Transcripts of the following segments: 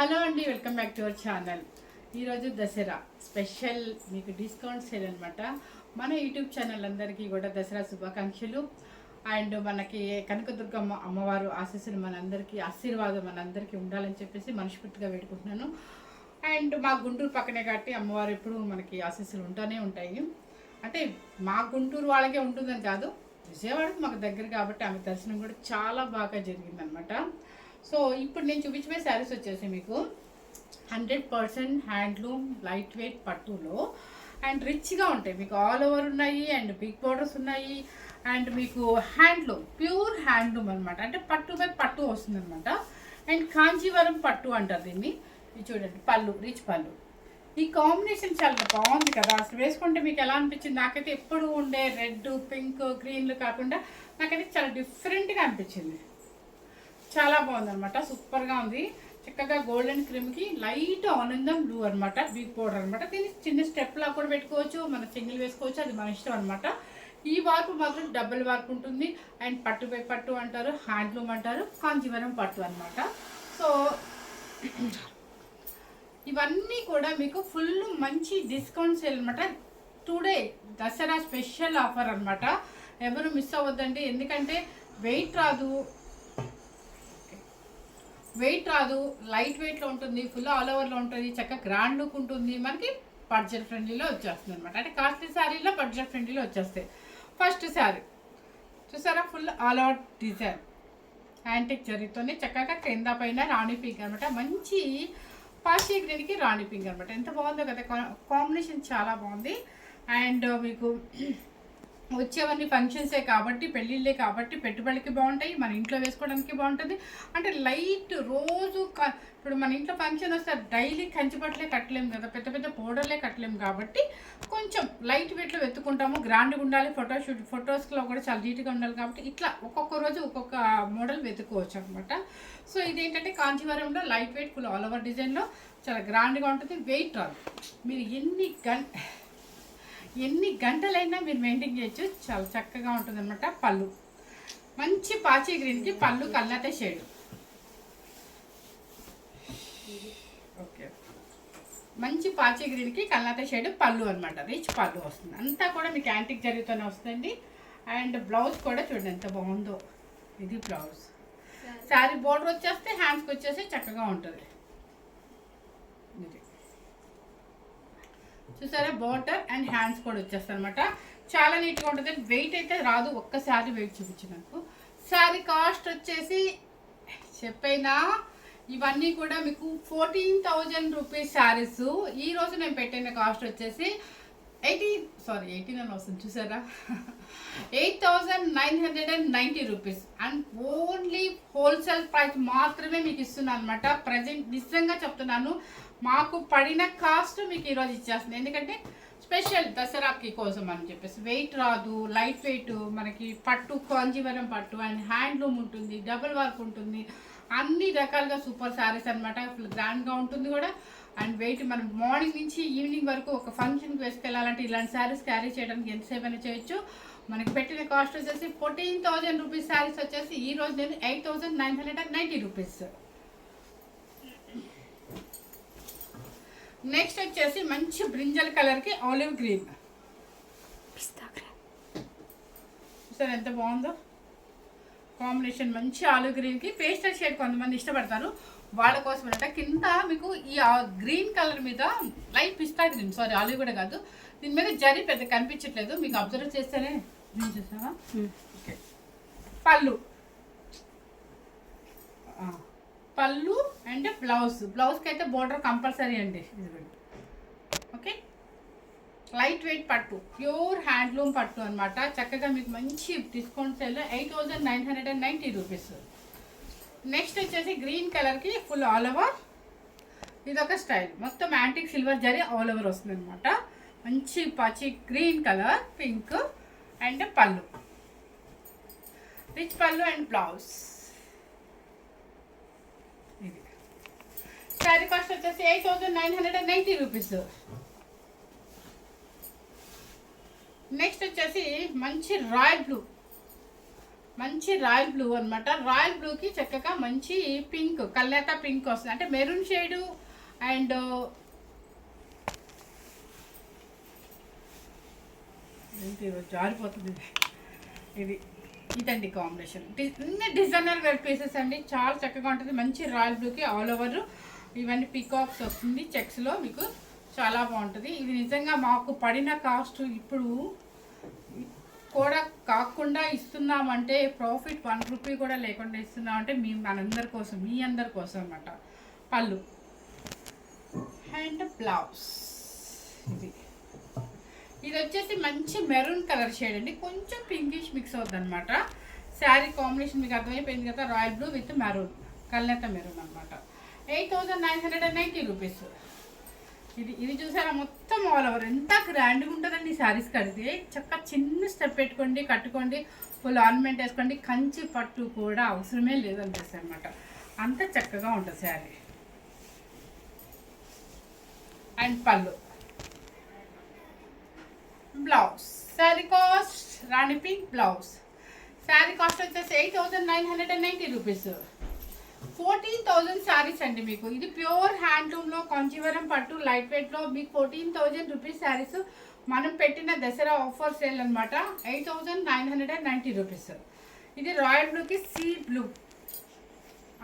Hello అండి, welcome back to our channel. ఈరోజు Dasara special మీకు డిస్కౌంట్ సేల్ అనమాట. మన యూట్యూబ్ ఛానల్ అందరికీ కూడా దసరా శుభాకాంక్షలు. అండ్ మనకి కనకదుర్గమ్మ అమ్మవారు ఆశీస్సులు మనందరికీ ఆశీర్వాదం మనందరికీ ఉండాలని చెప్పేసి మనస్ఫూర్తిగా వేడుకుంటున్నాను. అండ్ మా గుంటూరు పక్కనే కాబట్టి అమ్మవారు ఎప్పుడు మనకి ఆశీస్సులు ఉంటూనే ఉంటాయి. అంటే మా గుంటూరు వాళ్ళకే ఉంటుందని కాదు, విజయవాడకు మాకు దగ్గర కాబట్టి ఆమె దర్శనం కూడా చాలా బాగా జరిగిందనమాట. సో ఇప్పుడు నేను చూపించబోయే శారీస్ వచ్చేసి మీకు 100% హ్యాండ్లూమ్ లైట్ వెయిట్ పట్టులో అండ్ రిచ్గా ఉంటాయి. మీకు ఆల్ ఓవర్ ఉన్నాయి అండ్ బిగ్ బోర్డర్స్ ఉన్నాయి. అండ్ మీకు హ్యాండ్లూమ్ ప్యూర్ హ్యాండ్లూమ్ అనమాట. అంటే పట్టు మీద పట్టు వస్తుంది అనమాట. అండ్ కాంజీవరం పట్టు అంటారు దీన్ని. ఇది చూడండి, పళ్ళు రిచ్ పళ్ళు. ఈ కాంబినేషన్ చాలా బాగుంది కదా. అసలు వేసుకుంటే మీకు ఎలా అనిపించింది? నాకైతే ఎప్పుడు ఉండే రెడ్ పింక్ గ్రీన్లు కాకుండా నాకైతే చాలా డిఫరెంట్గా అనిపించింది. చాలా బాగుంది అనమాట, సూపర్గా ఉంది. చక్కగా గోల్డెన్ క్రీమ్కి లైట్ ఆనందం బ్లూ అనమాట, బిగ్ పౌడర్ అనమాట. దీన్ని చిన్న స్టెప్లా కూడా పెట్టుకోవచ్చు, మన సింగిల్ వేసుకోవచ్చు, అది మన ఇష్టం అనమాట. ఈ వార్పు మాత్రం డబుల్ వార్పు ఉంటుంది. అండ్ పట్టు బై పట్టు అంటారు, హ్యాండ్లూమ్ అంటారు, కాంజీవరం పట్టు అనమాట. సో ఇవన్నీ కూడా మీకు ఫుల్ మంచి డిస్కౌంట్ సేల్ అనమాట. టుడే దసరా స్పెషల్ ఆఫర్ అనమాట. ఎవరు మిస్ అవ్వద్దండి, ఎందుకంటే వెయిట్ రాదు, లైట్ వెయిట్లో ఉంటుంది, ఫుల్ ఆల్ ఓవర్లో ఉంటుంది, చక్కగా గ్రాండ్ లుక్ ఉంటుంది. మనకి బడ్జెట్ ఫ్రెండ్లీలో వచ్చేస్తుంది అనమాట. అంటే కాస్ట్లీ శారీలో బడ్జెట్ ఫ్రెండ్లీలో వచ్చేస్తాయి. ఫస్ట్ శారీ చూసారా, full all over design antique జరీతోనే చక్కగా కింద పైన రాణి పింక్ అనమాట. మంచి పాచి గ్రీన్కి రాణి పింక్ అనమాట. ఎంత బాగుందో కదా, కాంబినేషన్ చాలా బాగుంది. అండ్ మీకు వచ్చేవన్నీ ఫంక్షన్సే కాబట్టి, పెళ్ళిళ్ళే కాబట్టి పెట్టుబడికి బాగుంటాయి, మన ఇంట్లో వేసుకోవడానికి బాగుంటుంది. అంటే లైట్ రోజు ఇప్పుడు మన ఇంట్లో ఫంక్షన్ వస్తే డైలీ కంచిపట్లే కట్టలేము కదా, పెద్ద పెద్ద పౌడర్లే కట్టలేము కాబట్టి కొంచెం లైట్ వెయిట్లో వెతుకుంటాము. గ్రాండ్గా ఉండాలి, ఫొటోస్లో కూడా చాలా నీట్గా ఉండాలి కాబట్టి ఇట్లా ఒక్కొక్క రోజు ఒక్కొక్క మోడల్ వెతుకోవచ్చు అనమాట. సో ఇదేంటంటే కాంచీవరంలో light weight full all over డిజైన్లో చాలా గ్రాండ్గా ఉంటుంది. వెయిట్ రాదు, మీరు ఎన్ని గంటలైనా మీరు మెయింటైన్ చేయొచ్చు, చాలా చక్కగా ఉంటుంది అనమాట. పళ్ళు మంచి పాచి గ్రీన్కి పళ్ళు కల్లాతే షేడ్. ఓకే, మంచి పాచి గ్రీన్కి కల్లాతే షేడ్ పళ్ళు అనమాట. రిచ్ పళ్ళు వస్తుంది, అంతా కూడా మీకు యాంటిక్ జరీతోనే వస్తుంది. అండ్ బ్లౌజ్ కూడా చూడండి ఎంత బాగుందో. ఇది బ్లౌజ్. శారీ బోర్డర్ వచ్చేస్తే హ్యాండ్స్కి వచ్చేసి చక్కగా ఉంటుంది. ఇది చూసారా, బోర్డర్ అండ్ హ్యాండ్స్ కూడా వచ్చేస్తాయి అనమాట. చాలా నీట్గా ఉంటుంది. వెయిట్ అయితే రాదు, ఒక్కసారి వెయిట్ చూపించి నాకు. శారీ కాస్ట్ వచ్చేసి చెప్పైనా ఇవన్నీ కూడా మీకు 14,000 రూపీస్ శారీస్. ఈరోజు నేను పెట్టిన కాస్ట్ వచ్చేసి 18 అని వస్తుంది చూసారా, 8,990 rupees. And only wholesale price మాత్రమే మీకు ఇస్తున్నాను అనమాట. ప్రజెంట్ నిజంగా చెప్తున్నాను, మాకు పడిన కాస్ట్ మీకు ఈరోజు ఇచ్చేస్తుంది. ఎందుకంటే స్పెషల్ దసరాకి కోసం అని చెప్పేసి. వెయిట్ రాదు, లైట్ వెయిట్, మనకి పట్టు కాంజీవరం పట్టు అండ్ హ్యాండ్లూమ్ ఉంటుంది, డబుల్ వర్క్ ఉంటుంది, అన్ని రకాలుగా సూపర్ శారీస్ అనమాట. ఫుల్ గ్రాండ్గా ఉంటుంది కూడా. అండ్ వెయిట్ మనం మార్నింగ్ నుంచి ఈవినింగ్ వరకు ఒక ఫంక్షన్కి వేసుకెళ్ళాలంటే ఇలాంటి శారీస్ క్యారీ చేయడానికి ఎంతసేపు అయినా చేయొచ్చు. మనకి పెట్టిన కాస్ట్ వచ్చేసి 14,000 రూపీస్ శారీస్ వచ్చేసి ఈరోజు నేను 8,990 రూపీస్. నెక్స్ట్ వచ్చేసి మంచి బ్రింజల్ కలర్కి ఆలివ్ గ్రీన్. సార్ ఎంత బాగుందో కాంబినేషన్. మంచి ఆలివ్ గ్రీన్కి పేస్టల్ షేడ్ కొంతమంది ఇష్టపడతారు, వాళ్ళ కోసం అనమాట. కింద మీకు ఈ గ్రీన్ కలర్ మీద లైట్ పిస్తా గ్రీన్, సారీ ఆలివ్ కూడా కాదు, దీని మీద జరీ పెద్ద కనిపించట్లేదు, మీకు అబ్జర్వ్ చేస్తేనే గ్రీన్ చూసావా. ఓకే, పళ్ళు అండ్ బ్లౌజ్కి అయితే బోర్డర్ కంపల్సరీ అండి. ఓకే, లైట్ వెయిట్ పట్టు, ప్యూర్ హ్యాండ్లూమ్ పట్టు అనమాట. చక్కగా మీకు మంచి డిస్కౌంట్ సేల్ 8,990 రూపీస్. నెక్స్ట్ వచ్చేసి గ్రీన్ కలర్కి ఫుల్ ఆల్ ఓవర్, ఇదొక స్టైల్, మొత్తం antique silver zari all over వస్తుంది అనమాట. మంచి పచ్చి గ్రీన్ కలర్, పింక్ అండ్ పళ్ళు, రిచ్ పళ్ళు అండ్ బ్లౌజ్. ఇది శారీ కాస్ట్ వచ్చేసి 8,990 రూపీస్. నెక్స్ట్ వచ్చేసి మంచి రాయల్ బ్లూ, మంచి రాయల్ బ్లూ అనమాట. రాయల్ బ్లూకి చక్కగా మంచి పింక్, కల్నేత పింక్ వస్తుంది, అంటే మెరూన్ షేడు అండ్ జారిపోతుంది ఇది. ఇదండి కాంబినేషన్. డిజైనర్ వేర్ పీసెస్ అండి, చాలా చక్కగా ఉంటుంది. మంచి రాయల్ బ్లూకి ఆల్ ఓవర్ ఇవన్నీ పికాక్స్ వస్తుంది చెక్స్లో, మీకు చాలా బాగుంటుంది. ఇది నిజంగా మాకు పడిన కాస్ట్ ఇప్పుడు కూడా కాకుండా ఇస్తున్నామంటే, ప్రాఫిట్ 1 రూపీ కూడా లేకుండా ఇస్తున్నామంటే మనందరి కోసం, మీ అందరి కోసం అన్నమాట. పళ్ళు అండ్ బ్లౌజ్ ఇది వచ్చేసి మంచి మెరూన్ కలర్ షేడ్ అండి, కొంచెం పింకిష్ మిక్స్ అవుతుంది అనమాట. శారీ కాంబినేషన్ మీకు అర్థమైపోయింది కదా, రాయల్ బ్లూ విత్ మెరూన్, కల్నేత మెరూన్ అనమాట. 8,990 రూపీస్. ఇది చూసారా, మొత్తం ఆల్ ఓవర్ ఎంత గ్రాండ్గా ఉంటుందండి. ఈ శారీస్ కడితే చక్కగా చిన్న స్టెప్ పెట్టుకోండి, కట్టుకోండి, ఫుల్ ఆర్నమెంట్ వేసుకోండి, కంచి పట్టు కూడా అవసరమే లేదనిపిస్తుంది అనమాట, అంత చక్కగా ఉంటుంది శారీ. అండ్ పళ్ళు, బ్లౌజ్, శారీ కాస్ట్ రాణి పింక్ బ్లౌజ్. శారీ కాస్ట్ వచ్చేసి 8,990 రూపీస్. 14,000 శారీస్ అండి మీకు. ఇది ప్యూర్ హ్యాండ్లూమ్లో కాంచీవరం పట్టు లైట్ వెయిట్లో మీకు 14,000 రూపీస్ శారీస్ మనం పెట్టిన దసరా ఆఫర్ సేల్ అనమాట. 8,990 రూపీస్. ఇది రాయల్ బ్లూకి సీ బ్లూ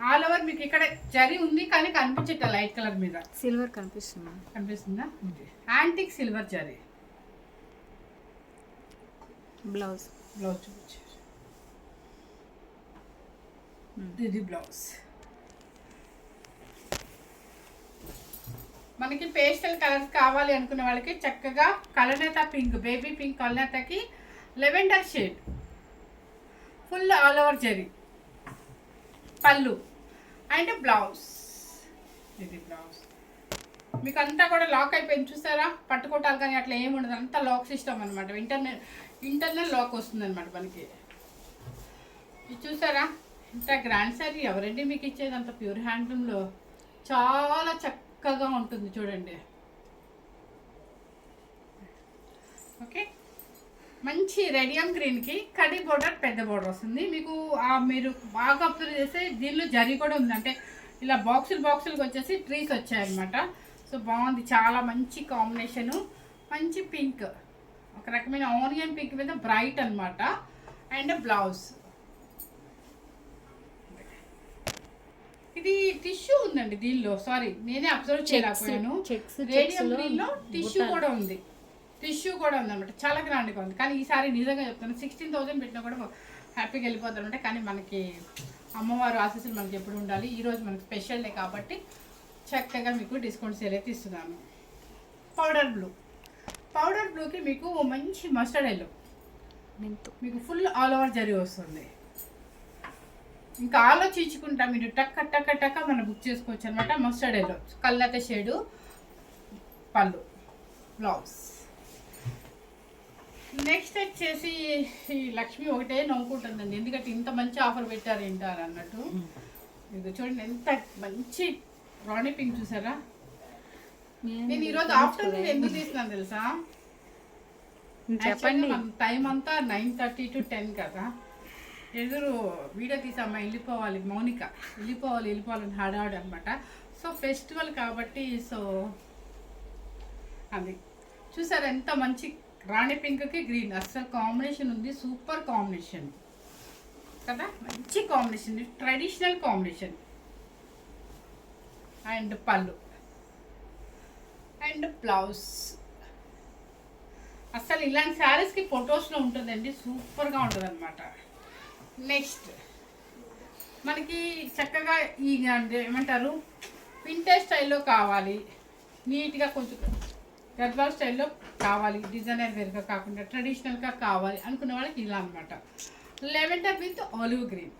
ఆల్ ఓవర్ మీకు ఇక్కడ జరీ ఉంది కానీ కనిపించట, లైట్ కలర్ మీద సిల్వర్ కనిపిస్తుందా? Antique silver zari. బ్లౌజ్ చూపించారు, ఇది బ్లౌజ్. మనకి పేస్టల్ కలర్స్ కావాలి అనుకునే వాళ్ళకి చక్కగా కలనేత పింక్, బేబీ పింక్ కలనేతకి lavender shade, full all over జరీ. పళ్ళు అండ్ బ్లౌజ్, ఇది బ్లౌజ్. మీకు అంతా కూడా లాక్ అయిపోయింది చూసారా, పట్టుకోవటాలు కానీ అట్లా ఏమి ఉండదు, అంతా లాక్ సిస్టమ్ అనమాట. ఇంటర్నల్ లాక్ వస్తుంది అనమాట మనకి. ఇది చూసారా ఇంత గ్రాండ్ శారీ ఎవరండి మీకు ఇచ్చేది, అంత ప్యూర్ హ్యాండ్లూమ్లో చాలా చక్కగా ఉంటుంది చూడండి. ఓకే, మంచి రేడియం గ్రీన్కి కడి బోర్డర్, పెద్ద బోర్డర్ వస్తుంది మీకు. మీరు బాగా అబ్జర్వ్ చేస్తే దీనిలో జరీ కూడా ఉంది, అంటే ఇలా బాక్సులుగా వచ్చేసి ట్రీస్ వచ్చాయన్నమాట. సో బాగుంది, చాలా మంచి కాంబినేషను. మంచి పింక్, ఒక రకమైన ఆనియన్ పింక్ మీద బ్రైట్ అనమాట. అండ్ బ్లౌజ్, ఇది టిష్యూ ఉందండి దీనిలో, సారీ నేనే అబ్జర్వ్ చేయలేకపోయాను. రేడియం గ్రీన్లో టిష్యూ కూడా ఉంది, అనమాట. చాలా గ్రాండ్గా ఉంది. కానీ ఈసారి నిజంగా చెప్తాను, 16,000 పెట్టినా కూడా హ్యాపీగా వెళ్ళిపోతారు అనమాట. కానీ మనకి అమ్మవారు ఆశీస్సులు మనకి ఎప్పుడు ఉండాలి. ఈరోజు మనకి స్పెషల్ డే కాబట్టి చక్కగా మీకు డిస్కౌంట్ సేల్ అయితే ఇస్తున్నాను. పౌడర్ బ్లూకి మీకు మంచి మస్టర్డ్ ఎల్లో, మీకు ఫుల్ ఆల్ ఓవర్ జరీ వస్తుంది. ఇంకా ఆలోచించుకుంటా మీరు టక్క మనం బుక్ చేసుకోవచ్చు అనమాట. మస్టర్డ్ ఎల్లో కల్నేత షేడు, పళ్ళు, బ్లౌజ్. నెక్స్ట్ వచ్చేసి ఈ లక్ష్మి ఒకటే నవ్వుకుంటుందండి, ఎందుకంటే ఇంత మంచి ఆఫర్ పెట్టారు ఏంటారు అన్నట్టు. ఇది చూడండి ఎంత మంచి రాణి పింక్ చూసారా. నేను ఈరోజు ఆఫ్టర్నూన్ ఎందుకు తీసినాను తెలుసా, చెప్పండి. టైం అంతా 9:30 to 10 కదా, ఎదురు వీడియో తీసామా, వెళ్ళిపోవాలి మౌనిక, వెళ్ళిపోవాలని హడాడు అనమాట. సో ఫెస్టివల్ కాబట్టి, సో అది చూసారా ఎంత మంచి రాణి పింక్కి గ్రీన్ అస్సలు కాంబినేషన్ ఉంది, సూపర్ కాంబినేషన్ కదా, మంచి కాంబినేషన్, ట్రెడిషనల్ కాంబినేషన్. అండ్ పళ్ళు అండ్ బ్లౌజ్. అసలు ఇలాంటి శారీస్కి ఫొటోస్లో ఉంటుందండి, సూపర్గా ఉంటుంది అనమాట. నెక్స్ట్ మనకి చక్కగా ఈ ఏమంటారు వింటేజ్ స్టైల్లో కావాలి, నీట్గా కొంచెం గద్వాల్ స్టైల్లో కావాలి, డిజైనర్ వేర్గా కాకుండా ట్రెడిషనల్గా కావాలి అనుకునే వాళ్ళకి ఇలా అనమాట. లెవెండర్ విత్ ఆలివ్ గ్రీన్,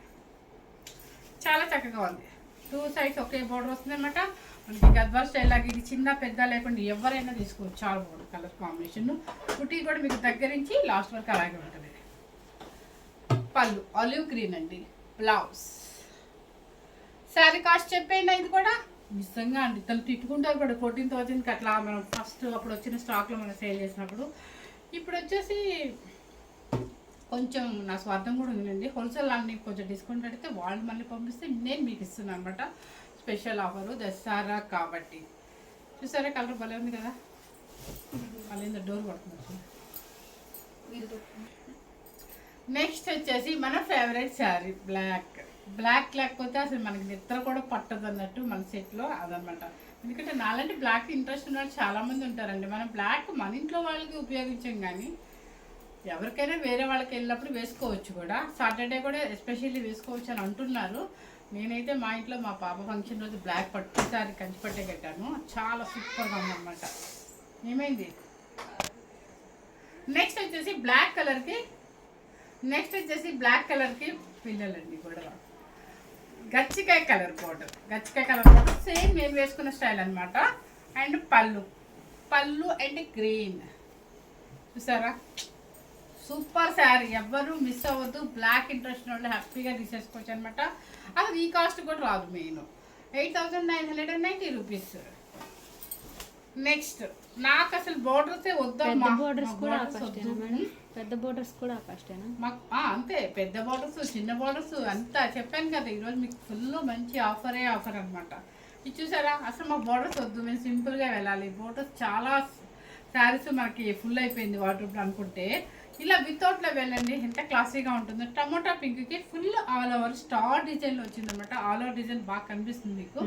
చాలా చక్కగా ఉంది. 2 సైడ్స్ ఒకే బోర్డర్ వస్తుంది అనమాట. మనకి గద్వాల్ స్టైల్ లాగా ఇది చిన్న పెద్ద లేకుండా ఎవరైనా తీసుకోవచ్చు, చాలా బాగుంది కలర్ కాంబినేషన్. కుటీ కూడా మీకు దగ్గర నుంచి లాస్ట్ వరకు అలాగే ఉంటుంది. పళ్ళు ఆలివ్ గ్రీన్ అండి, బ్లౌజ్. శారీ కాస్ట్ చెప్పేయండి. ఇది కూడా నిజంగా అండి తను తిట్టుకుంటారు కూడా, 14,000కి అట్లా మనం ఫస్ట్ అప్పుడు వచ్చిన స్టాక్లో మనం సేల్ చేసినప్పుడు. ఇప్పుడు వచ్చేసి కొంచెం నా స్వార్థం కూడా ఉందండి. హోల్సేల్ అన్ని కొంచెం డిస్కౌంట్ అడిగితే వాళ్ళు మళ్ళీ పంపిస్తే నేను మీకు ఇస్తున్నాను అనమాట. స్పెషల్ ఆఫరు దసరా కాబట్టి. చూసారా కలర్ భలే ఉంది కదా. మళ్ళీ డోర్ కొడుతున్నారు. నెక్స్ట్ వచ్చేసి మన ఫేవరెట్ శారీ బ్లాక్ లేకపోతే అసలు మనకి నిద్ర కూడా పట్టదు అన్నట్టు మన సెట్లో అదనమాట. ఎందుకంటే నాలాంటి బ్లాక్ ఇంట్రెస్ట్ ఉన్న వాళ్ళు చాలామంది ఉంటారండి. మనం బ్లాక్ మన ఇంట్లో వాళ్ళకి ఉపయోగించాం, కానీ ఎవరికైనా వేరే వాళ్ళకి వెళ్ళినప్పుడు వేసుకోవచ్చు కూడా. సాటర్డే కూడా ఎస్పెషల్లీ వేసుకోవచ్చు అని అంటున్నారు. నేనైతే మా ఇంట్లో మా పాప ఫంక్షన్ రోజు బ్లాక్ పట్టు శారీ కంచి పట్టే కట్టాను. చాలా సూపర్గా ఉందన్నమాట. ఏమైంది? నెక్స్ట్ వచ్చేసి బ్లాక్ కలర్కి పిల్లలండి కూడా గచ్చికాయ కలర్ బోర్డర్ సేమ్ నేను వేసుకున్న స్టైల్ అనమాట. అండ్ పళ్ళు అండ్ గ్రీన్ చూసారా, సూపర్ శారీ. ఎవ్వరు మిస్ అవ్వద్దు. బ్లాక్ ఇంట్రెస్ట్ వాళ్ళు హ్యాపీగా తీసేసుకోవచ్చు అనమాట. అసలు ఈ కాస్ట్ కూడా రాదు. Main 8,990 rupees. నెక్స్ట్ నాకు అసలు బోర్డర్సే వద్దమ్మా. పెద్ద బోర్డర్స్ కూడా కాస్టేనా మాకు? అంతే, పెద్ద బోర్డర్స్ చిన్న బోర్డర్స్ అంతా చెప్పాను కదా. ఈరోజు మీకు ఫుల్ మంచి ఆఫర్ అనమాట. ఇది చూసారా, అసలు మాకు బోర్డర్స్ వద్దు, మేము సింపుల్గా వెళ్ళాలి. బోర్డర్స్ చాలా శారీస్ మనకి ఫుల్ అయిపోయింది వాటర్ అనుకుంటే ఇలా వితౌట్లో వెళ్ళండి. ఎంత క్లాసీగా ఉంటుందో. టమోటా పింక్కి ఫుల్ ఆల్ ఓవర్ స్టార్ డిజైన్లో వచ్చిందనమాట. ఆల్ ఓవర్ డిజైన్ బాగా కనిపిస్తుంది మీకు.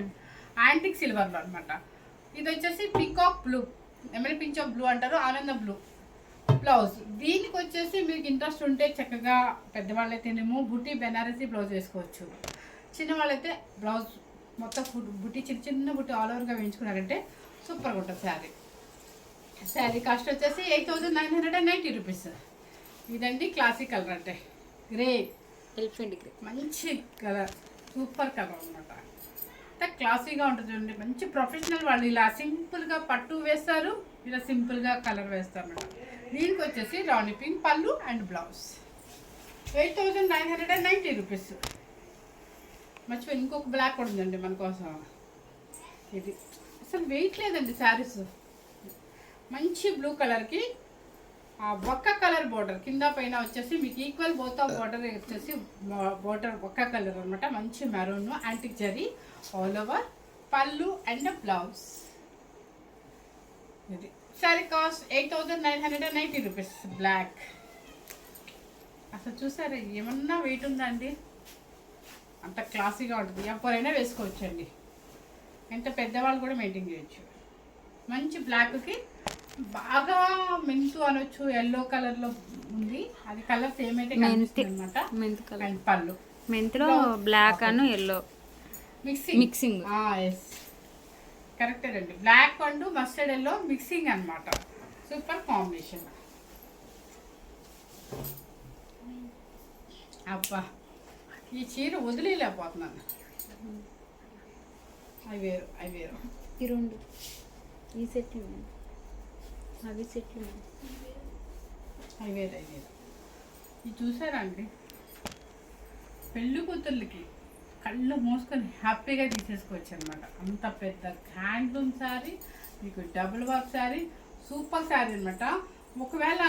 యాంటిక్ సిల్వర్లో అనమాట. ఇది వచ్చేసి పికాక్ బ్లూ, ఏమైనా పించాక్ బ్లూ అంటారు, ఆనంద బ్లూ బ్లౌజ్. దీనికి వచ్చేసి మీకు ఇంట్రెస్ట్ ఉంటే చక్కగా పెద్దవాళ్ళైతేనేమో బుట్టి బెనారసీ బ్లౌజ్ వేసుకోవచ్చు. చిన్నవాళ్ళైతే బ్లౌజ్ మొత్తం బుట్టి చిన్న బుట్టి ఆల్ ఓవర్గా వేయించుకున్నారంటే సూపర్గా ఉంటుంది శారీ కాస్ట్ వచ్చేసి 8,990 రూపీస్. ఇదండి క్లాసిక్ కలర్ అంటే గ్రే, ఎలిఫెంట్ గ్రే. మంచి కలర్, సూపర్ కలర్ అనమాట. క్లాసీగా ఉంటుంది చూడండి. మంచి ప్రొఫెషనల్ వాళ్ళు ఇలా సింపుల్గా పట్టు వేస్తారు, ఇలా సింపుల్గా కలర్ వేస్తారు అన్నమాట. దీనికి వచ్చేసి రాణి పింక్ పళ్ళు అండ్ బ్లౌజ్. 8,990 రూపీస్. మర్చిపోయి ఇంకొక బ్లాక్ కూడా ఉందండి మన కోసం. ఇది అసలు వెయిట్ లేదండి శారీస్. మంచి బ్లూ కలర్కి ఒక్క కలర్ బోర్డర్ కింద పైన వచ్చేసి మీకు ఈక్వల్ బోత్ ఆఫ్ బోర్డర్ వచ్చేసి బోర్డర్ ఒక్క కలర్ అనమాట. మంచి maroon antique zari all over పళ్ళు అండ్ బ్లౌజ్. ఇది శారీ కాస్ట్ 8,990 రూపీస్. బ్లాక్ అసలు చూసారా ఏమన్నా వెయిట్ ఉందా అండి? అంత క్లాసీగా ఉంటుంది. ఎవరైనా వేసుకోవచ్చండి. ఎంత పెద్దవాళ్ళు కూడా మెయింటైన్ చేయొచ్చు. మంచి బ్లాక్కి బాగా మెంతు అనొచ్చు, ఎల్లో కలర్లో ఉంది. అది కలర్ సేమ్ అయితే అనమాట. అండ్ పళ్ళు మెంతులో బ్లాక్ అను ఎల్లో మిక్సింగ్. ఎస్ కరెక్టే అండి. Black and mustard yellow mixing అనమాట. Super combination. అబ్బా ఈ చీర వదిలేకపోతున్నాను. అవి వేరు ఈ రెండు ఈ సెట్ అవి సెట్లు అవి వేరు. ఇది చూసారా అండి, పెళ్ళి కూతుర్లకి కళ్ళు మూసుకొని హ్యాపీగా తీసేసుకోవచ్చు అనమాట. అంత పెద్ద హ్యాండ్లూమ్ శారీ, మీకు double work sari, super sari అనమాట. ఒకవేళ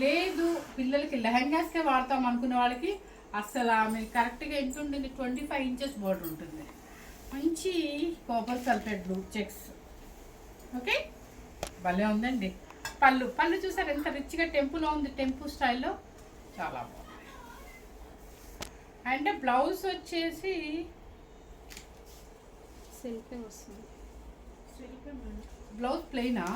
లేదు పిల్లలకి లెహంగాస్కే వాడతాం అనుకునే వాళ్ళకి అసలు మీకు కరెక్ట్గా ఎంత ఉంటుంది, 25 ఇంచెస్ బోర్డర్ ఉంటుంది. మంచి copper sulphate blue checks. Okay, భలే ఉందండి. పళ్ళు చూసారు ఎంత రిచ్గా టెంపులో ఉంది, టెంపుల్ స్టైల్లో చాలా బాగుంది. అండ్ బ్లౌజ్ వచ్చేసి సెల్ఫే వస్తుంది. బ్లౌజ్ ప్లెయినా?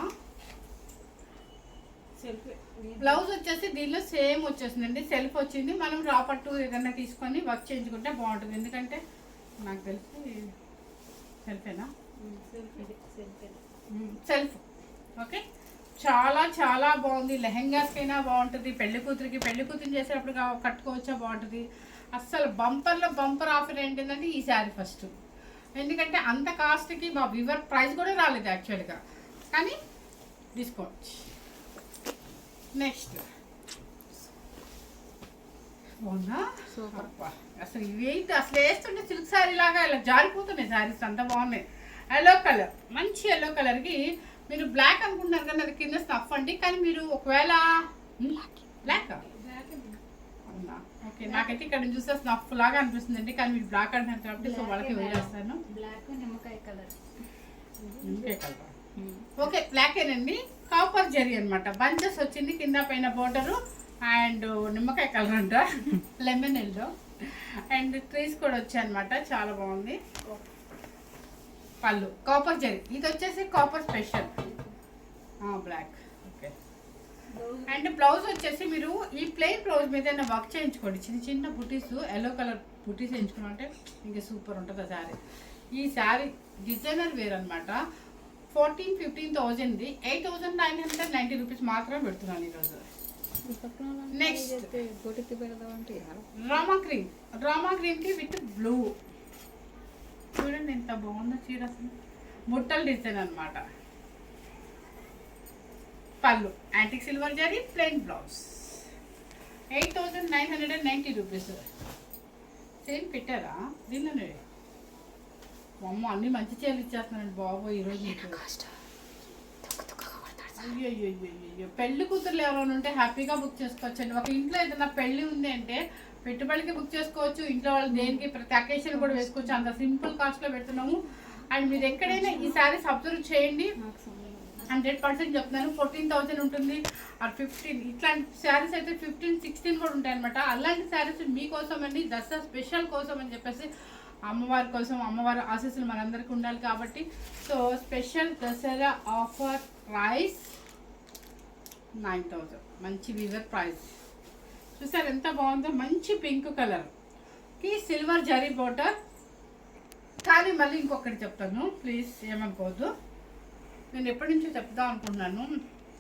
బ్లౌజ్ వచ్చేసి దీనిలో సేమ్ వచ్చేసిందండి. సెల్ఫ్ వచ్చింది. మనం రాపట్టు ఏదన్నా తీసుకొని వర్క్ చేయించుకుంటే బాగుంటుంది. ఎందుకంటే నాకు తెలిసి సెల్ఫేనా? సెల్ఫ్. ఓకే, చాలా చాలా బాగుంది. లెహెంగాస్కైనా బాగుంటుంది. పెళ్లి కూతురిని చేసేటప్పుడు కట్టుకోవచ్చా బాగుంటుంది. అస్సలు బంపర్లో బంపర్ ఆఫర్ ఏంటంటే ఈ శారీ ఫస్ట్. ఎందుకంటే అంత కాస్ట్కి మా వివర్ ప్రైస్ కూడా రాలేదు యాక్చువల్గా, కానీ డిస్కౌంట్. నెక్స్ట్ బాగుందా? సూపర్. అసలు ఇవేంటి అసలు వేస్తుంటే సిల్క్ శారీ లాగా ఇలా జారిపోతున్నాయి శారీస్, అంత బాగున్నాయి. ఎల్లో కలర్, మంచి ఎల్లో కలర్కి మీరు బ్లాక్ అనుకుంటున్నారు కానీ అది కింద స్టఫ్ అండి. కానీ మీరు ఒకవేళ బ్లాక్ ఓకే, నాకైతే ఇక్కడ చూస్తే స్నఫ్ లాగా అనిపిస్తుంది అండి, కానీ మీరు బ్లాక్ అంటున్నారు కాబట్టి సో వాళ్ళకి వదిలేస్తాను. బ్లాక్ నిమ్మకాయ కలర్. ఓకే, బ్లాకేనండి. కాపర్ జరీ అనమాట, బంచెస్ వచ్చింది కింద పైన బోర్డరు అండ్ నిమ్మకాయ కలర్ అంట, లెమన్ ఎల్లో అండ్ ట్రీస్ కూడా వచ్చాయి అనమాట. చాలా బాగుంది. పళ్ళు కాపర్ జరీ, ఇది వచ్చేసి copper special black. Okay, and blouse వచ్చేసి మీరు ఈ ప్లెయిన్ బ్లౌజ్ మీద వర్క్ చేయించుకోండి, చిన్న చిన్న బుటీస్, ఎల్లో కలర్ బుటీస్ వేయించుకున్నామంటే ఇంకా సూపర్ ఉంటుంది ఆ శారీ. ఈ శారీ డిజైనర్ వేర్ అనమాట. 14-15,000, 8,990 రూపీస్ మాత్రమే పెడుతున్నాను ఈరోజు. Next Rama green, Rama green కి విత్ బ్లూ. చూడండి ఎంత బాగుందో చీర, అసలు ముట్టల్ డిజైన్ అనమాట. పళ్ళు antique silver zari, plain blouse, 8,990 rupees. Same పెట్టారా దీనిలోనే? అమ్మ అన్ని మంచి చీరలు ఇచ్చేస్తున్నానండి బాబు ఈరోజు. అయ్యో, పెళ్లి కూతుర్లు ఎవరైనా ఉంటే హ్యాపీగా బుక్ చేసుకోవచ్చండి. ఒక ఇంట్లో ఏదైనా పెళ్లి ఉంది అంటే పెట్టుబడికి బుక్ చేసుకోవచ్చు, ఇంట్లో వాళ్ళు దేనికి ప్రతి అకేషన్ కూడా వేసుకోవచ్చు. అంత సింపుల్ కాస్ట్లో పెడుతున్నాము. అండ్ మీరు ఎక్కడైనా ఈ శారీస్ అబ్జర్వ్ చేయండి, 100% చెప్తున్నాను. 14,000 ఉంటుంది, ఆర్ 15. ఇట్లాంటి శారీస్ అయితే 15-16 కూడా ఉంటాయి అనమాట. అలాంటి శారీస్ మీకోసం అండి, దసరా స్పెషల్ కోసం అని చెప్పేసి, అమ్మవారి కోసం, అమ్మవారి ఆశీస్సులు మనందరికీ ఉండాలి కాబట్టి. So special Dasara offer price 9,000. మంచి వీవర్ ప్రైస్ చూసారు ఎంత బాగుందో. మంచి పింక్ కలర్కి సిల్వర్ జరీ బోర్డర్. కానీ మళ్ళీ ఇంకొకటి చెప్తాను, ప్లీజ్ ఏమనుకోవద్దు. నేను ఎప్పటి నుంచో చెప్దాం అనుకుంటున్నాను,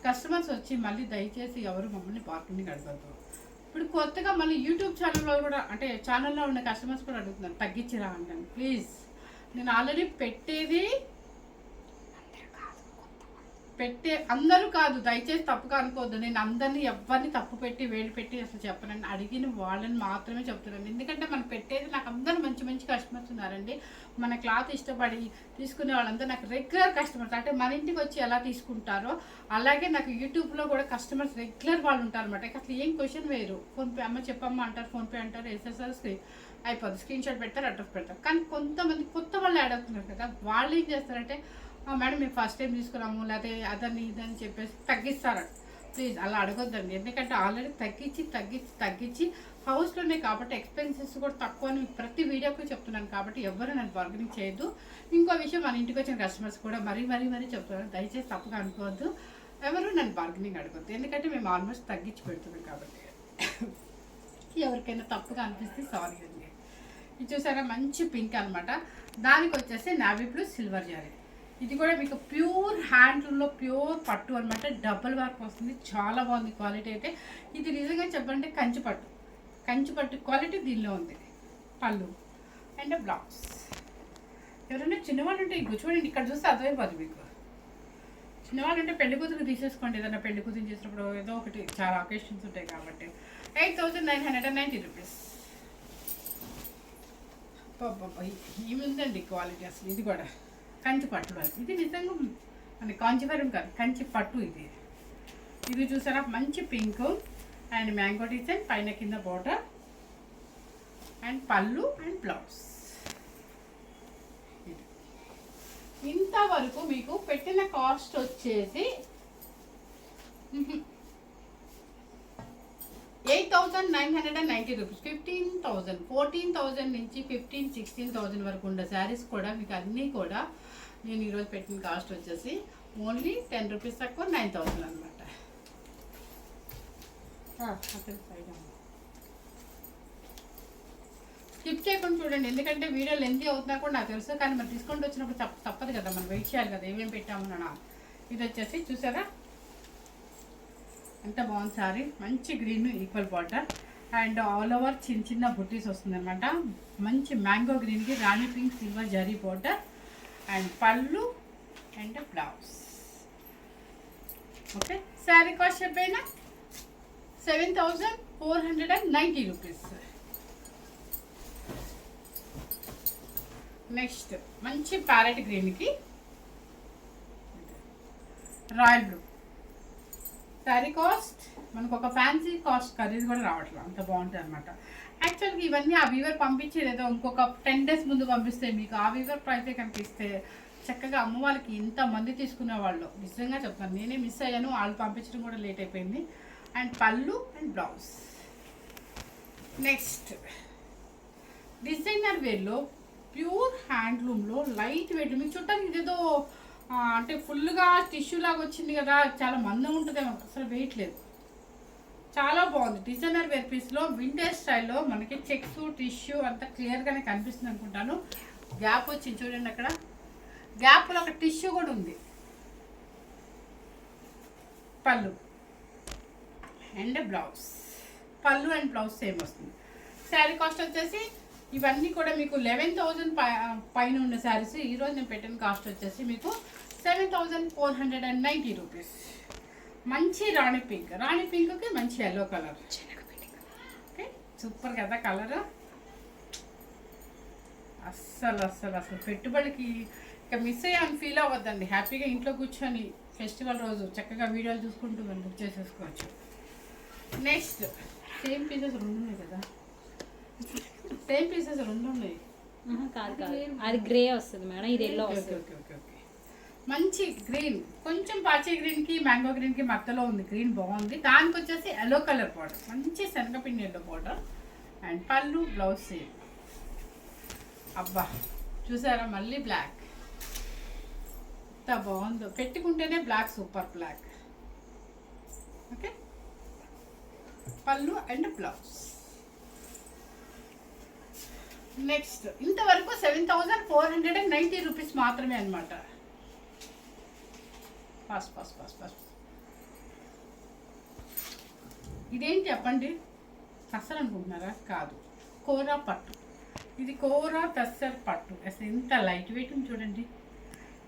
కస్టమర్స్ వచ్చి మళ్ళీ దయచేసి ఎవరు మమ్మల్ని బార్గెనింగ్ అడగద్దు. ఇప్పుడు కొత్తగా మళ్ళీ యూట్యూబ్ ఛానల్లో కూడా, అంటే ఛానల్లో ఉన్న కస్టమర్స్ కూడా అడుగుతున్నారు తగ్గించిరా అంటాను. ప్లీజ్, నేను ఆల్రెడీ అందరూ కాదు, దయచేసి తప్పుగా అనుకోవద్దు. నేను అందరినీ ఎవరిని తప్పు పెట్టి వేలు పెట్టి అసలు చెప్పనండి, అడిగిన వాళ్ళని మాత్రమే చెప్తున్నాను. ఎందుకంటే మనం పెట్టేది, నాకు అందరూ మంచి మంచి కస్టమర్స్ ఉన్నారండి. మన క్లాత్ ఇష్టపడి తీసుకునే వాళ్ళంతా నాకు రెగ్యులర్ కస్టమర్స్. అంటే మన ఇంటికి వచ్చి ఎలా తీసుకుంటారో అలాగే నాకు యూట్యూబ్లో కూడా కస్టమర్స్ రెగ్యులర్ వాళ్ళు ఉంటారు అనమాట. అసలు ఏం క్వశ్చన్ వేరు, ఫోన్పే అమ్మ చెప్పమ్మ అంటారు, ఫోన్పే అంటారు, ఎస్ఎస్ఆర్ అయిపోతుంది, స్క్రీన్ షాట్ పెడతారు, అడ్రస్ పెడతారు. కానీ కొంతమంది కొత్త వాళ్ళు యాడ్ అవుతున్నారు కదా, వాళ్ళు ఏం చేస్తారంటే మేడం మేము ఫస్ట్ టైం తీసుకున్నాము, లేకపోతే అదని ఇదని చెప్పేసి తగ్గిస్తారు. ప్లీజ్ అలా అడగొద్దండి, ఎందుకంటే ఆల్రెడీ తగ్గించి హౌస్లోనే కాబట్టి ఎక్స్పెన్సెస్ కూడా తక్కువ అని ప్రతి వీడియోకి చెప్తున్నాను. కాబట్టి ఎవరు నన్ను బార్గెనింగ్ చేయొద్దు. ఇంకో విషయం, మన ఇంటికి వచ్చిన కస్టమర్స్ కూడా మరీ చెప్తున్నాను, దయచేసి తప్పుగా అనుకోవద్దు, ఎవరు నన్ను బార్గెనింగ్ అడగొద్దు. ఎందుకంటే మేము ఆల్మోస్ట్ తగ్గించి పెడుతున్నాం కాబట్టి. ఎవరికైనా తప్పుగా అనిపిస్తే సారీ అండి. ఇది చూసారా మంచి పింక్ అనమాట, దానికి వచ్చేసి నావీ బ్లూ సిల్వర్ జరీ. ఇది కూడా మీకు ప్యూర్ హ్యాండ్లూమ్లో ప్యూర్ పట్టు అనమాట, డబుల్ వర్క్ వస్తుంది, చాలా బాగుంది క్వాలిటీ అయితే. ఇది నిజంగా చెప్పాలంటే కంచి పట్టు క్వాలిటీ దీనిలో ఉంది. పళ్ళు అండ్ బ్లౌజ్. ఎవరైనా చిన్నవాళ్ళు ఉంటే ఇంకో చూడండి, ఇక్కడ చూస్తే అర్థమైపోదు మీకు. చిన్నవాళ్ళు ఉంటే పెళ్లి కూతురు తీసేసుకోండి, ఏదైనా పెళ్లి కూతురు చేసినప్పుడు ఏదో ఒకటి, చాలా అకేషన్స్ ఉంటాయి కాబట్టి. 8,990 రూపీస్. ఏమి ఉందండి క్వాలిటీ అసలు. ఇది కూడా కంచి పట్టు, ఇది నిజంగా మన కాంచీవరం కాదు, కంచి పట్టు. ఇది చూసారా మంచి పింక్ అండ్ మ్యాంగో డిజైన్, పైన కింద బోర్డర్ అండ్ పళ్ళు అండ్ బ్లౌజ్. ఇంతవరకు మీకు పెట్టిన కాస్ట్ వచ్చేసి 8,990 రూపీస్. 15,000, 14,000 నుంచి 15-16,000 వరకు ఉన్న శారీస్ కూడా మీకు అన్నీ కూడా నేను ఈరోజు పెట్టిన కాస్ట్ వచ్చేసి ఓన్లీ 10 రూపీస్ తక్కువ, 9,000 అనమాట. స్కిప్ చేయకుండా చూడండి, ఎందుకంటే వీడియో లెంతీ అవుతున్నా కూడా నాకు తెలుసు, కానీ మరి డిస్కౌంట్ వచ్చినప్పుడు తప్పదు కదా, మనం వెయిట్ చేయాలి కదా ఏమేమి పెట్టామన్నా. ఇది వచ్చేసి చూసారా ఎంత బాగుంది సారీ, మంచి green equal border and all over చిన్న చిన్న బుట్టీస్ వస్తుంది అనమాట. మంచి మ్యాంగో గ్రీన్కి రాణి పింక్ సిల్వర్ జరీ బార్డర్ అండ్ పళ్ళు and blouse. Okay, sari cost చెప్పైనా 7,490 రూపీస్. నెక్స్ట్ మంచి ప్యారెట్ గ్రీన్కి రాయల్ బ్లూ శారీ కాస్ట్ మనకు ఒక ఫ్యాన్సీ కాస్ట్ ఖరీదు కూడా రావట్లేదు, అంత బాగుంటుంది అనమాట. యాక్చువల్గా ఇవన్నీ ఆ వీవర్ పంపించేది ఏదో ఇంకొక 10 days ముందు పంపిస్తే మీకు ఆ వీవర్ ప్రైసే కనిపిస్తే చక్కగా అమ్మ వాళ్ళకి ఇంతమంది తీసుకునే వాళ్ళు నిజంగా చెప్తాను, నేనే మిస్ అయ్యాను, వాళ్ళు పంపించడం కూడా లేట్ అయిపోయింది. అండ్ పళ్ళు అండ్ బ్లౌజ్. నెక్స్ట్ డిజైనర్ వేర్లో ప్యూర్ హ్యాండ్లూమ్లో లైట్ వెయిట్, మీకు చుట్టానికి ఇదేదో అంటే ఫుల్గా టిష్యూ లాగా వచ్చింది కదా, చాలా మందం ఉంటుందేమో, అసలు వెయిట్ లేదు, చాలా బాగుంది. డిజైనర్ వేర్ పీస్లో వింటేజ్ స్టైల్లో మనకి చెక్స్ టిష్యూ అంతా క్లియర్గానే కనిపిస్తుంది అనుకుంటాను. గ్యాప్ వచ్చింది చూడండి, అక్కడ గ్యాప్లో ఒక టిష్యూ కూడా ఉంది. పళ్ళు అండ్ బ్లౌజ్, పళ్ళు అండ్ బ్లౌజ్ సేమ్ వస్తుంది. శారీ కాస్ట్ వచ్చేసి ఇవన్నీ కూడా మీకు 11,000 పైన ఉన్న శారీస్ ఈరోజు నేను పెట్టిన కాస్ట్ వచ్చేసి మీకు 7,490 రూపీస్. మంచి రాణి పింక్, రాణి పింక్కి మంచి ఎల్లో కలర్, ఓకే సూపర్ కదా కలర్. అస్సలు అస్సలు అసలు పెట్టుబడికి ఇక మిస్ అయ్యాను ఫీల్ అవ్వద్దండి. హ్యాపీగా ఇంట్లో కూర్చొని ఫెస్టివల్ రోజు చక్కగా వీడియోలు చూసుకుంటూ మనం బుక్ చేసేసుకోవచ్చు. నెక్స్ట్ సేమ్ పీసెస్ 2 ఉన్నాయి కదా, సేమ్ పీసెస్ 2 ఉన్నాయి. కాదు కాదు, అది గ్రే వస్తుంది మేడం, ఇది ఎల్లో ఓకే వస్తుంది. Okay okay okay. మంచి గ్రీన్, కొంచెం పాచే గ్రీన్కి మ్యాంగో గ్రీన్కి మధ్యలో ఉంది, గ్రీన్ బాగుంది. దానికి వచ్చేసి ఎల్లో కలర్ పౌడర్, మంచి శనగపిండి ఎల్లో పౌడర్. అండ్ పళ్ళు బ్లౌజ్ సేమ్. అబ్బా చూసారా మళ్ళీ బ్లాక్, ఎంత బాగుందో, పెట్టుకుంటేనే బ్లాక్, సూపర్ బ్లాక్. ఓకే పళ్ళు అండ్ బ్లౌజ్. నెక్స్ట్ ఇంతవరకు 7,490 రూపీస్ మాత్రమే అనమాట. ఫస్ట్ ఫస్ట్ ఫస్ట్ ఫస్ట్ ఇదేంటి చెప్పండి, అస్సలు అనుకుంటున్నారా? కాదు, కోరా పట్టు. ఇది కోరా టస్సర్ పట్టు. అసలు ఎంత లైట్ వెయిట్ ఉంది చూడండి,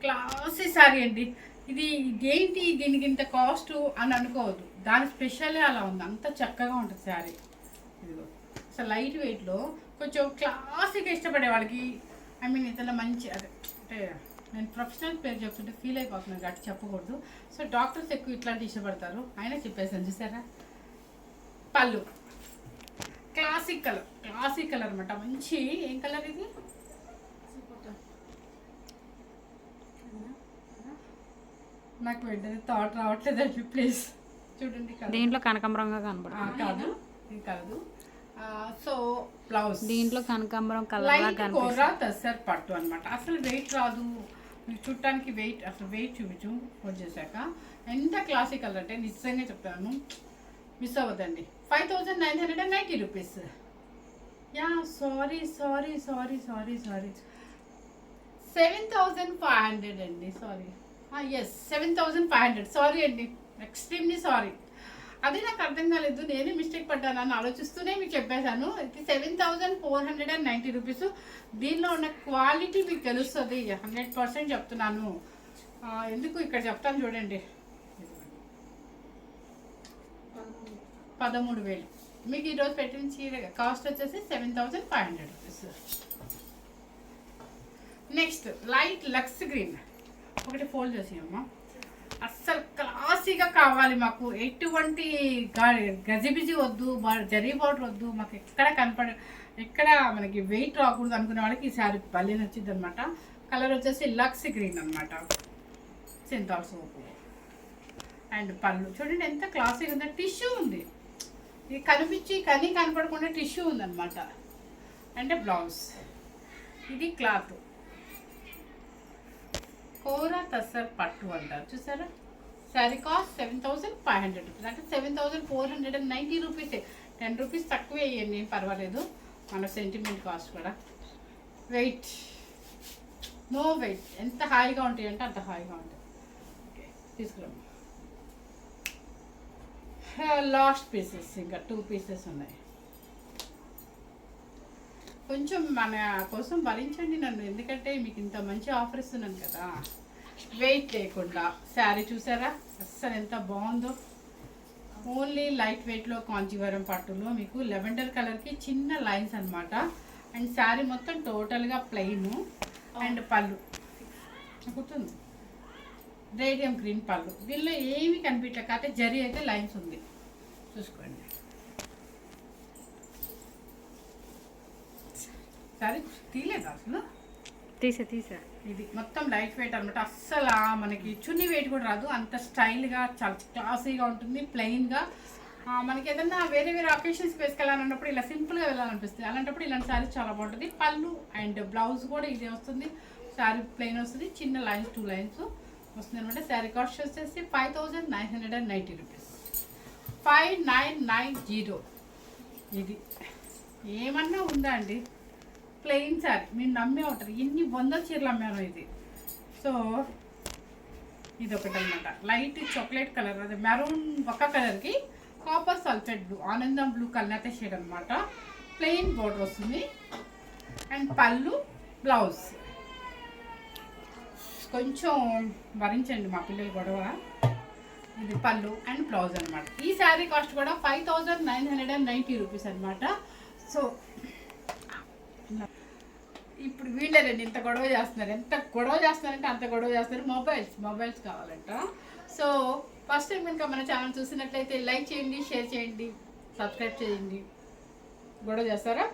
క్లాసీ సారీ అండి. ఇది ఇదేంటి దీనికి ఇంత కాస్ట్ అని అనుకోవద్దు, దాని స్పెషలే అలా ఉంది, అంత చక్కగా ఉంటుంది శారీ. ఇదిగో అసలు లైట్ వెయిట్లో కొంచెం క్లాసిక్గా ఇష్టపడే వాళ్ళకి, ఐ మీన్ ఇతను మంచి అదే అంటే నేను ప్రొఫెషనల్ పేరు చెప్తుంటే ఫీల్ అయిపోతున్నాను కాబట్టి చెప్పకూడదు. సో డాక్టర్స్ ఎక్కువ ఇట్లాంటి ఇష్టపడతారు, అయినా చెప్పేసాను చూసారా. పళ్ళు క్లాసిక్ కలర్, క్లాసిక్ కలర్ అనమాట. మంచి ఏం కలర్ ఇది, నాకు వెంటనే థాట్ రావట్లేదండి, ప్లీజ్ చూడండి. దీంట్లో కనకాంబరంగా కనబడుతుంది. కాదు ఇది కాదు. సో బ్లౌజ్ దీంట్లో కనకాంబరం కలర్ లైట్ కోరా టస్సర్ పట్టు అనమాట. అసలు వెయిట్ రాదు మీకు చుట్టానికి, వెయిట్ అసలు వెయిట్ చూపించు వచ్చేసాక. ఎంత క్లాసిక్ కలర్ అంటే నిజంగా చెప్తాను, మిస్ అవ్వద్దండి. 5,990 rupees. Yeah sorry sorry sorry sorry sorry 7,500 అండి, సారీ ఎస్ 7,500, సారీ అండి, ఎక్స్ట్రీమ్లీ సారీ. అది నాకు అర్థం కాలేదు, నేనే మిస్టేక్ పడ్డాను అని ఆలోచిస్తూనే మీకు చెప్పేశాను. ఇది 7,490 రూపీస్. దీనిలో ఉన్న క్వాలిటీ మీకు తెలుస్తుంది, 100% చెప్తున్నాను. ఎందుకు ఇక్కడ చెప్తాను చూడండి, 13,000 మీకు ఈరోజు పెట్టిన చీర కాస్ట్ వచ్చేసి 7,500 rupees. Next light lux green, ఒకటి ఫోల్డ్ చేసేయమ్మా. అస్సలు క్లాసీగా కావాలి మాకు, ఎటువంటి గజిబిజి వద్దు, జరీ బార్డర్ వద్దు, మాకు ఎక్కడ మనకి వెయిట్ రాకూడదు అనుకునే వాళ్ళకి ఈ శారీ భలే నచ్చింది అనమాట. కలర్ వచ్చేసి లక్స్ గ్రీన్ అనమాట, సింతాల్ సోపు. అండ్ పళ్ళు చూడండి ఎంత క్లాసీగా ఉందో, టిష్యూ ఉంది, ఇది కనిపించి కనపడకుండా టిష్యూ ఉందన్నమాట. అంటే బ్లౌజ్, ఇది క్లాత్ కోరా టస్సర్ పట్టు అంటారు చూసారా. శారీ కాస్ట్ 7,500 రూపీస్, అంటే 7,490 రూపీసే. 10 రూపీస్ తక్కువ వేయండి, ఏం పర్వాలేదు, మన సెంటిమెంట్ కాస్ట్ కూడా. వెయిట్ నో వెయిట్, ఎంత హాయిగా ఉంటాయి అంటే అంత హాయిగా ఉంటాయి. ఓకే తీసుకురాము. లాస్ట్ పీసెస్, ఇంకా 2 పీసెస్ ఉన్నాయి. కొంచెం మన కోసం భరించండి నన్ను, ఎందుకంటే మీకు ఇంత మంచి ఆఫర్ ఇస్తున్నాను కదా. వెయిట్ లేకుండా శారీ చూసారా, అస్సలు ఎంత బాగుందో. ఓన్లీ లైట్ వెయిట్లో కాంచీవరం పట్టులో మీకు లెవెండర్ కలర్కి చిన్న లైన్స్ అనమాట. అండ్ శారీ మొత్తం టోటల్గా ప్లెయిన్. అండ్ పళ్ళు గుర్తుంది, రేడియం గ్రీన్ పళ్ళు. దీనిలో ఏమి కనిపించక అంటే జరీ అయితే లైన్స్ ఉంది చూసుకోండి. సరే తీయలేదు అసలు, తీసా ఇది మొత్తం లైట్ వెయిట్ అనమాట. అస్సలు మనకి చున్నీ వెయిట్ కూడా రాదు, అంత స్టైల్గా చాలా క్లాసీగా ఉంటుంది. ప్లెయిన్గా మనకి ఏదన్నా వేరే వేరే అకేషన్స్కి వేసుకెళ్ళాలన్నప్పుడు ఇలా సింపుల్గా వెళ్ళాలనిపిస్తుంది. అలాంటప్పుడు ఇలాంటి శారీ చాలా బాగుంటుంది. పళ్ళు అండ్ బ్లౌజ్ కూడా ఇదే వస్తుంది. శారీ ప్లెయిన్ వస్తుంది, చిన్న లైన్స్ 2 లైన్స్ వస్తుంది అనమాట. శారీ కాస్ట్ వచ్చేసి 5990 రూపీస్, 5990. ఇది ఏమన్నా ఉందా అండి, ప్లెయిన్ శారీ. మీరు నమ్మే ఉంటారు, ఎన్ని 100 చీరలు అమ్మాను ఇది. సో ఇది ఒకటి అనమాట, లైట్ చాక్లెట్ కలర్, అదే మెరూన్ ఒక కలర్కి కాపర్ సల్ఫేట్ బ్లూ, ఆనందం బ్లూ కల్లాట షేడ్ అనమాట. ప్లెయిన్ బోర్డర్ వస్తుంది అండ్ పళ్ళు బ్లౌజ్. కొంచెం భరించండి మా పిల్లలు గొడవ. ఇది పళ్ళు అండ్ బ్లౌజ్ అనమాట. ఈ శారీ కాస్ట్ కూడా 5990 రూపీస్ అనమాట. సో ఇప్పుడు వీళ్ళేనండి ఇంత గొడవ చేస్తున్నారు, ఎంత గొడవ చేస్తున్నారంటే అంత గొడవ చేస్తున్నారు. మొబైల్స్ కావాలంట. సో ఫస్ట్ టైం కనుక మన ఛానల్ చూసినట్లయితే లైక్ చేయండి, షేర్ చేయండి, సబ్స్క్రైబ్ చేయండి. గొడవ చేస్తారా?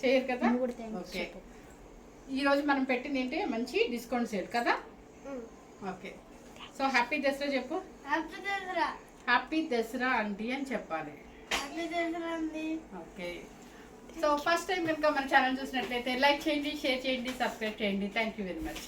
చేయరు కదా? ఓకే. ఈరోజు మనం పెట్టింది ఏంటి, మంచి డిస్కౌంట్ సేల్ కదా. ఓకే. సో హ్యాపీ దసరా చెప్పు. హ్యాపీ దసరా ఆంటీ అని చెప్పాలి. ఓకే. సో ఫస్ట్ టైం కనుక మన ఛానల్ చూసినట్లయితే లైక్ చేయండి, షేర్ చేయండి, సబ్స్క్రైబ్ చేయండి. Thank you very much.